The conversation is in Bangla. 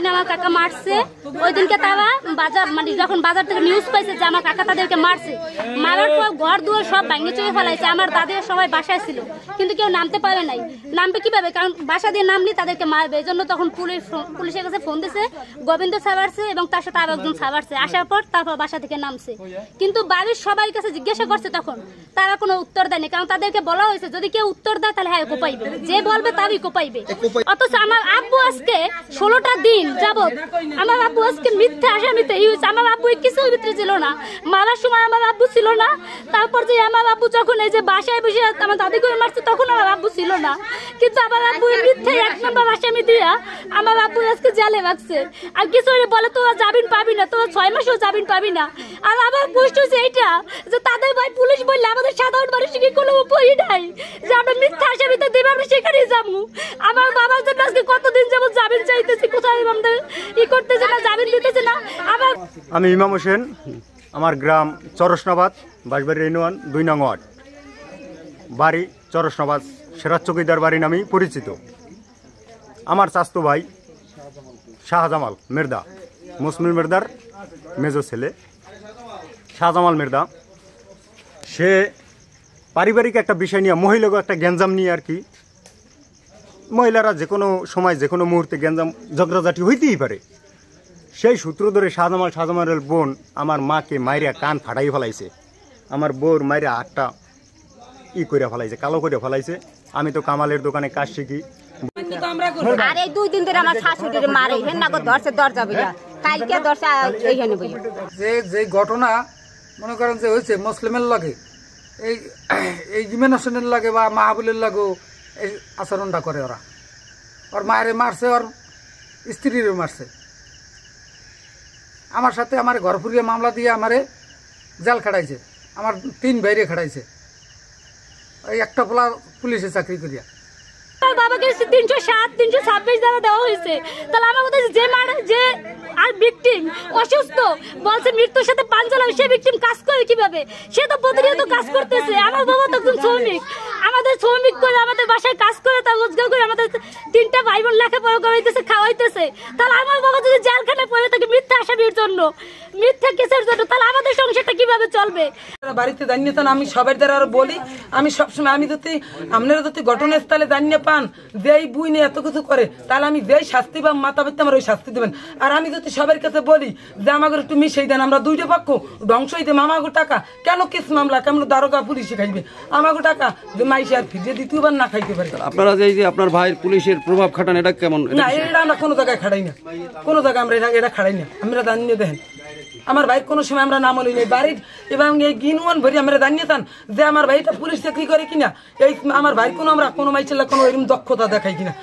যেদিন আমার কাকা মারছে ওই দিনকে তারা বাজার মানে যখন বাজার থেকে নিউজ পাইছে যে আমার কাকা তাদেরকে মারছে, মারার পর ঘর দুয়ার সব ভেঙে চুরে ফেলাইছে। আমার দাদিরা সবাই বাসায় ছিল, কিন্তু কেউ নামতে পারে নাই। নামবে কিভাবে, কারণ বাসা দিয়ে নামলে তাদেরকে মারবে। এই জন্য তখন পুলিশের কাছে ফোন দিছে, গোবিন্দ স্যার আসছে এবং তার সাথে আরো একজন স্যার আসছে। আসার পর তারপর বাসা থেকে নামছে, কিন্তু বাড়ির সবাই কাছে জিজ্ঞাসা করছে, তখন তারা কোনো উত্তর দেয়নি। কারণ তাদেরকে বলা হয়েছে যদি কেউ উত্তর দেয় তাহলে হ্যাঁ কোপাইবে, যে বলবে তারই কোপাইবে। অথচ আমার আব্বু আজকে 16টা দিন যাবত আমার আব্বু আজকে মিথ্যা আসামিতে হয়েছে। আমার আব্বু কিছুর ভিতরে ছিল না, মারার সময় আমার আব্বু ছিল না। তারপর যে আমার আব্বু যখন এই যে বাসায় বসে আমার দাদি করে মারছে তখন আমার আব্বু ছিল না, কিন্তু আমার আব্বু মিথ্যা 1 নম্বর আসামি দিয়া আমার আব্বু আজকে জেলে রাখছে। আর কিছু বলে তোরা জামিন পাবি না, তোরা 6 মাসও জামিন পাবি না। আর আমার প্রশ্ন হচ্ছে এইটা যে তাদের ভাই পুলিশ বললে আমাদের সাধারণ মানুষের কি কোনো উপায় নাই যে আমরা মিথ্যা আসামিতে দেবে আমরা সেখানে যাবো? আমার বাবার জন্য আজকে কতদিন যেমন জামিন চাইতেছি, কোথায় আমাদের করতেছে না, জামিন দিতেছে না। আমি ইমাম হোসেন, আমার গ্রাম চরসনাবাদ, বাঁশবাড়ি ইউনিয়ন 2 নং ওয়ার্ড, বাড়ি চরসনাবাদ, সেরাজ চৌকিদার বাড়ি নামেই পরিচিত। আমার চাচতো ভাই শাহজামাল মির্জা, মুসলিম মির্জার মেজো ছেলে শাহজামাল মির্জা, সে পারিবারিক একটা বিষয় নিয়ে মহিলাকে একটা গ্যাঞ্জাম নিয়ে আর কি, মহিলারা যে কোনো সময় যে কোনো মুহূর্তে গ্যাঞ্জাম ঝগড়াঝাটি হইতেই পারে। সেই সূত্র ধরে শাহজামালের বোন আমার মাকে মাইরা কান ফাটাই ফেলাইছে, আমার বোর মাইরা হাতটা করে ফেলাইছে, কালো করে ফেলাইছে। আমি তো কামালের দোকানে কাজ শিখি। আর এই 2 দিন ধরে আমার শাশুড়ির মারে হেন্না করে ধরছে দরজা বইয়া, কালকে ধরছে এইখানে বইয়া। যে ঘটনা মনে করেন যে হয়েছে মুসলিমের লাগে, এই জিমেন হোসেনের লাগে বা মাহাবুলের লাগেও এই আচরণটা করে। ওর মায়েরে মারছে, ওর স্ত্রীরও মারছে। আমার সাথে আমার ঘর ফুরিয়ে মামলা দিয়ে আমারে জেল খাটাইছে, আমার 3 ভাইরে খাটাইছে, ওই একটা পোলা পুলিশে চাকরি করিয়া। বাবাকে 307, 326 দ্বারা দেওয়া হয়েছে। তাহলে আমার মধ্যে যে আর ভিকটিম অসুস্থ বলছে মৃত্যুর সাথে পাঞ্জলা, সে ভিকটিম কাজ করে কিভাবে? সে তো প্রতিনিয়ত কাজ করতেছে। আমার বাবা তো একজন শ্রমিক, আমাদের শ্রমিক করে আমাদের বাসায় কাজ করে তার রোজগার করে আমাদের 3টা ভাই বোন লেখাপড়া করাইতেছে, খাওয়াইতেছে। তাহলে আমার বাবা যদি জেলখানায় পড়ে থাকে মিথ্যা আসামির জন্য, মিথ্যা কেসের জন্য, তাহলে আমাদের সংসারটা কিভাবে চলবে? বাড়িতে জানিয়ে আমি সবার দ্বারা আরো বলি, আমি সবসময় আমি যদি আপনারা যদি ঘটনাস্থলে জানিয়ে পান যে এই বুই নিয়ে এত কিছু করে, তাহলে আমি যেই শাস্তি বা মাথা পেতে আমার ওই শাস্তি দেবেন। আর আমি যদি সবার কাছে বলি যে আমাকে একটু মিশাই দেন, আমরা 2টা পক্ষ ধ্বংস হইতে আমাকে টাকা কেন কেস মামলা কেমন দারোগা পুলিশে খাইবে আমাকে টাকা যে মাইসে আর ফিরে দ্বিতীয়বার না খাইতে পারে। আপনারা যে আপনার ভাইয়ের পুলিশের প্রভাব খাটান, এটা কেমন? না, এটা আমরা কোনো জায়গায় খাড়াই না, কোনো জায়গায় আমরা এটা খাড়াই না। আমরা জানিয়ে দেখেন আমার ভাইয়ের কোনো সময় আমরা নাম নেই বাড়ির, এবং এই গিনওয়ান ভরি আমরা জানিয়ে চান যে আমার ভাইটা পুলিশ চাকরি করে কিনা, এই আমার ভাই কোনো আমরা কোনো মাইছেলা কোনো এরকম দক্ষতা দেখাই কিনা।